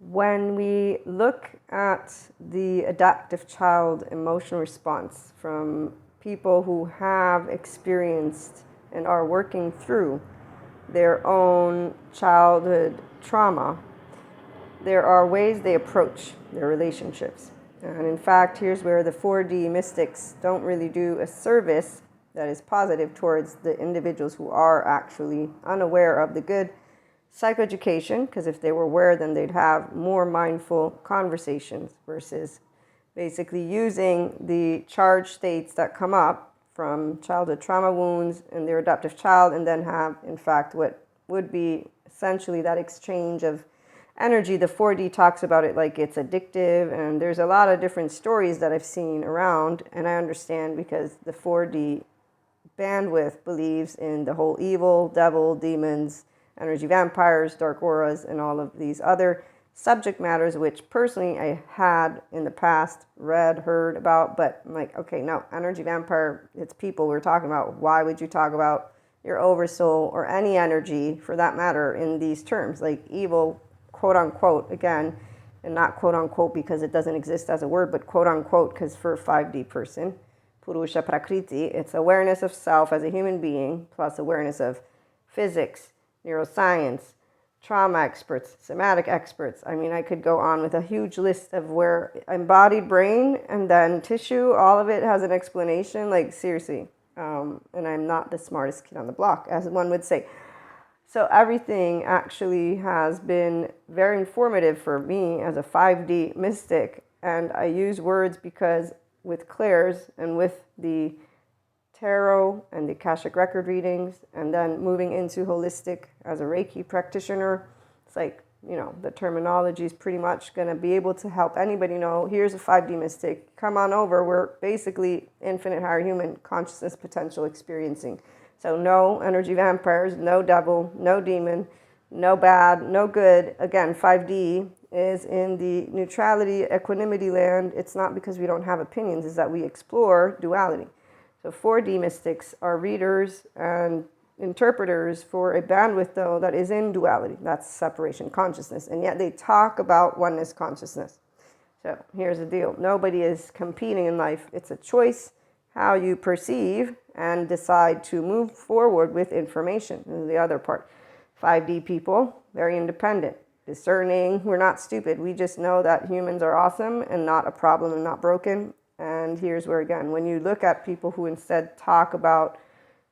When we look at the adaptive child emotional response from people who have experienced and are working through their own childhood trauma, there are ways they approach their relationships. And in fact, here's where the 4D mystics don't really do a service that is positive towards the individuals who are actually unaware of the good psychoeducation, because if they were aware, then they'd have more mindful conversations versus basically using the charged states that come up from childhood trauma wounds and their adoptive child, and then have, in fact, what would be essentially that exchange of energy. The 4D talks about it like it's addictive, and there's a lot of different stories that I've seen around, and I understand because the 4D bandwidth believes in the whole evil, devil, demons, energy vampires, dark auras, and all of these other subject matters, which personally I had in the past read, heard about, but I'm like, okay, no, energy vampire, it's people we're talking about. Why would you talk about your oversoul or any energy for that matter in these terms? Like evil, quote unquote, again, and not quote unquote because it doesn't exist as a word, but quote unquote because for a 5D person, Purusha Prakriti, it's awareness of self as a human being plus awareness of physics, neuroscience, trauma experts, somatic experts. I mean, I could go on with a huge list of where embodied brain and then tissue, all of it has an explanation, like seriously. And I'm not the smartest kid on the block, as one would say. So everything actually has been very informative for me as a 5D mystic. And I use words because with clairs and with the tarot and the Akashic record readings, and then moving into holistic as a Reiki practitioner, it's like, you know, the terminology is pretty much going to be able to help anybody know, here's a 5D mystic, come on over, we're basically infinite higher human consciousness potential experiencing. So no energy vampires, no devil, no demon, no bad, no good. Again, 5D is in the neutrality, equanimity land. It's not because we don't have opinions, it's that we explore duality. So 4D mystics are readers and interpreters for a bandwidth, though, that is in duality. That's separation consciousness. And yet they talk about oneness consciousness. So here's the deal. Nobody is competing in life. It's a choice how you perceive and decide to move forward with information. This is the other part. 5D people, very independent, discerning. We're not stupid. We just know that humans are awesome and not a problem and not broken. And here's where, again, when you look at people who instead talk about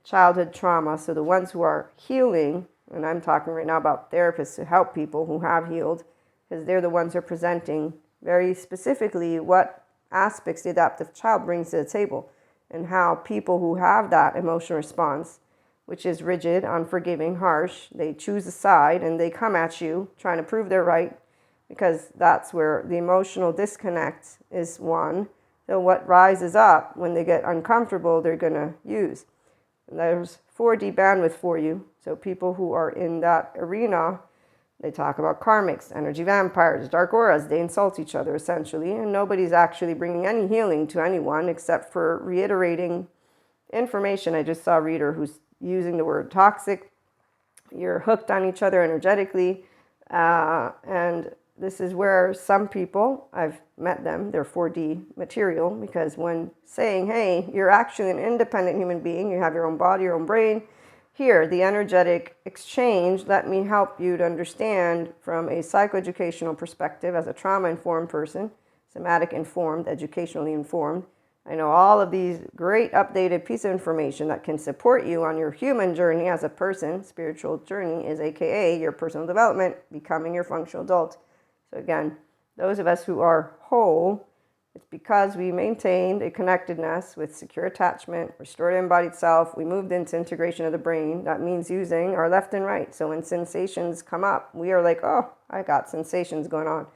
childhood trauma, so the ones who are healing, and I'm talking right now about therapists who help people who have healed, because they're the ones who are presenting very specifically what aspects the adaptive child brings to the table, and how people who have that emotional response, which is rigid, unforgiving, harsh, they choose a side and they come at you trying to prove they're right, because that's where the emotional disconnect is one. So what rises up when they get uncomfortable, they're going to use. And there's 4D bandwidth for you. So people who are in that arena, they talk about karmics, energy vampires, dark auras. They insult each other, essentially. And nobody's actually bringing any healing to anyone except for reiterating information. I just saw a reader who's using the word toxic. You're hooked on each other energetically. And this is where some people, I've met them, they're 4D material, because when saying, hey, you're actually an independent human being, you have your own body, your own brain, here, the energetic exchange, let me help you to understand from a psychoeducational perspective as a trauma-informed person, somatic-informed, educationally informed. I know all of these great updated pieces of information that can support you on your human journey as a person. Spiritual journey is AKA your personal development, becoming your functional adult. So again, those of us who are whole, it's because we maintained a connectedness with secure attachment, restored embodied self. We moved into integration of the brain. That means using our left and right. So when sensations come up, we are like, oh, I got sensations going on.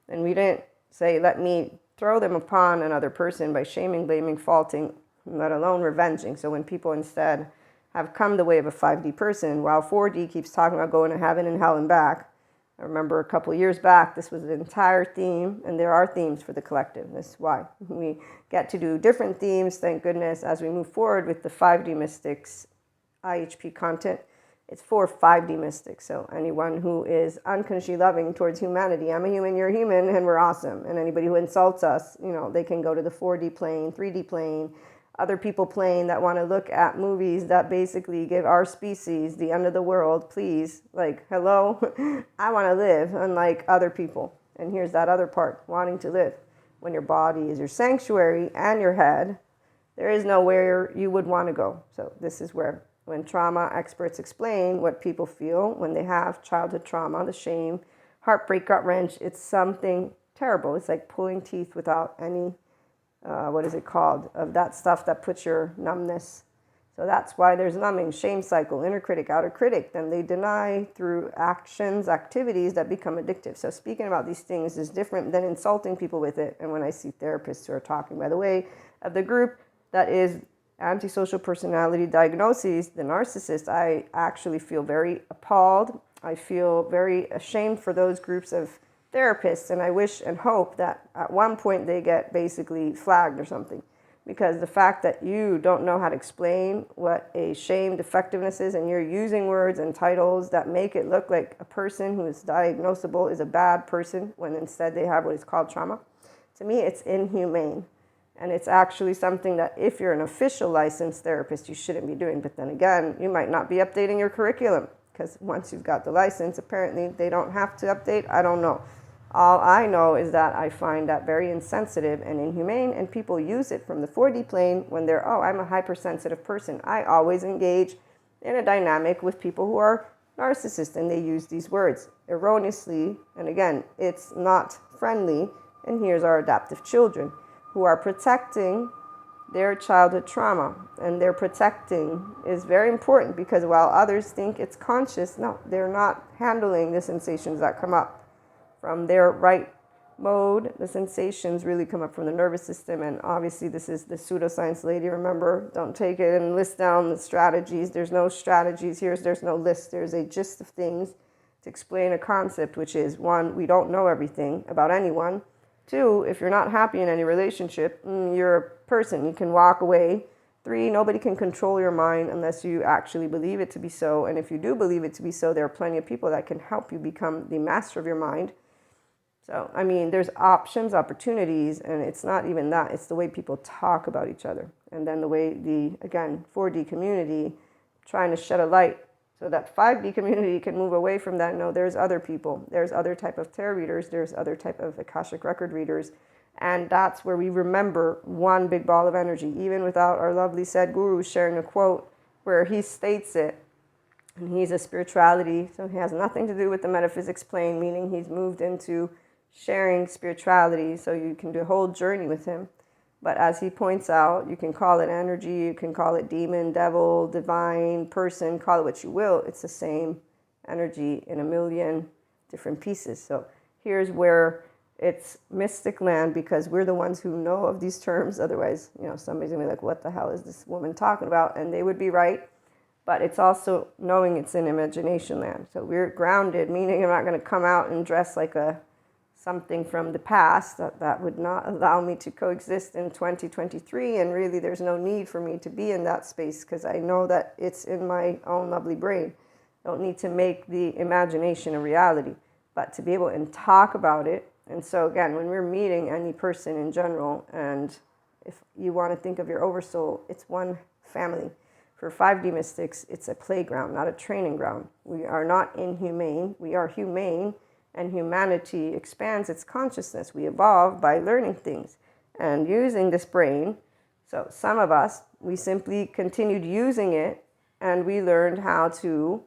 And we didn't say, let me throw them upon another person by shaming, blaming, faulting, let alone revenging. So when people instead have come the way of a 5D person, while 4D keeps talking about going to heaven and hell and back, I remember a couple of years back, this was an entire theme, and there are themes for the collective. This is why we get to do different themes, thank goodness, as we move forward with the 5D Mystics IHP content It's for 5D mystics. So anyone who is unconditionally loving towards humanity, I'm a human, you're a human, and we're awesome. And anybody who insults us, they can go to the 4D plane, 3D plane, other people plane that want to look at movies that basically give our species the end of the world. Please, like, hello, I want to live unlike other people. And here's that other part, wanting to live. When your body is your sanctuary and your head, there is nowhere you would want to go. So this is where, when trauma experts explain what people feel when they have childhood trauma, the shame, heartbreak, gut wrench, it's something terrible. It's like pulling teeth without any, what is it called, of that stuff that puts your numbness. So that's why there's numbing, shame cycle, inner critic, outer critic. Then they deny through actions, activities that become addictive. So speaking about these things is different than insulting people with it. And when I see therapists who are talking, by the way, of the group that is antisocial personality diagnoses, the narcissist, I actually feel very appalled. I feel very ashamed for those groups of therapists, and I wish and hope that at one point they get basically flagged or something, because the fact that you don't know how to explain what a shame defectiveness is, and you're using words and titles that make it look like a person who is diagnosable is a bad person when instead they have what is called trauma, to me it's inhumane. And it's actually something that if you're an official licensed therapist, you shouldn't be doing. But then again, you might not be updating your curriculum, because once you've got the license, apparently they don't have to update. I don't know. All I know is that I find that very insensitive and inhumane, and people use it from the 4D plane when they're, I'm a hypersensitive person. I always engage in a dynamic with people who are narcissists, and they use these words erroneously. And again, it's not friendly. And here's our adaptive children who are protecting their childhood trauma. And their protecting is very important, because while others think it's conscious, no, they're not handling the sensations that come up from their right mode. The sensations really come up from the nervous system. And obviously this is the pseudoscience lady. Remember, don't take it and list down the strategies. There's no strategies here. There's no list. There's a gist of things to explain a concept, which is, 1, we don't know everything about anyone. 2, if you're not happy in any relationship, you're a person. You can walk away. 3, nobody can control your mind unless you actually believe it to be so. And if you do believe it to be so, there are plenty of people that can help you become the master of your mind. So, I mean, there's options, opportunities, and it's not even that. It's the way people talk about each other. And then the way the, again, 4D community trying to shed a light so that 5D community can move away from that. No, there's other people. There's other type of tarot readers. There's other type of Akashic record readers. And that's where we remember one big ball of energy, even without our lovely said guru sharing a quote where he states it. And he's a spirituality, so he has nothing to do with the metaphysics plane, meaning he's moved into sharing spirituality, so you can do a whole journey with him. But as he points out, you can call it energy, you can call it demon, devil, divine, person, call it what you will. It's the same energy in a million different pieces. So here's where it's mystic land, because we're the ones who know of these terms. Otherwise, somebody's gonna be like, what the hell is this woman talking about? And they would be right. But it's also knowing it's in imagination land. So we're grounded, meaning I'm not gonna come out and dress like something from the past. That would not allow me to coexist in 2023, and really there's no need for me to be in that space, because I know that it's in my own lovely brain. Don't need to make the imagination a reality, but to be able to talk about it. And so again, when we're meeting any person in general, and if you want to think of your oversoul, it's one family. For 5D mystics, it's a playground, not a training ground. We are not inhumane, we are humane. And humanity expands its consciousness. We evolve by learning things and using this brain. So some of us, we simply continued using it, and we learned how to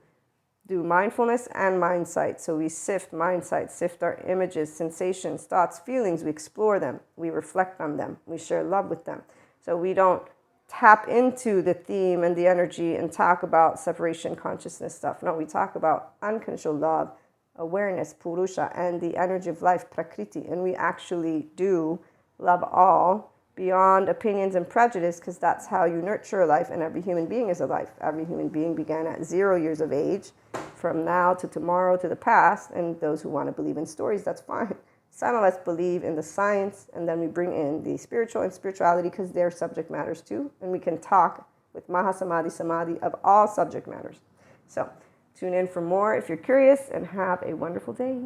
do mindfulness and mind sight. So we sift mind sight, sift our images, sensations, thoughts, feelings. We explore them. We reflect on them. We share love with them. So we don't tap into the theme and the energy and talk about separation consciousness stuff. No, we talk about unconditional love, awareness, purusha, and the energy of life, prakriti. And we actually do love all beyond opinions and prejudice, because that's how you nurture life. And every human being is a life. Every human being began at 0 years of age, from now to tomorrow to the past. And those who want to believe in stories, that's fine. Some of us believe in the science, and then we bring in the spiritual and spirituality, because they're subject matters too. And we can talk with Mahasamadhi, Samadhi of all subject matters. So Tune in for more if you're curious, and have a wonderful day.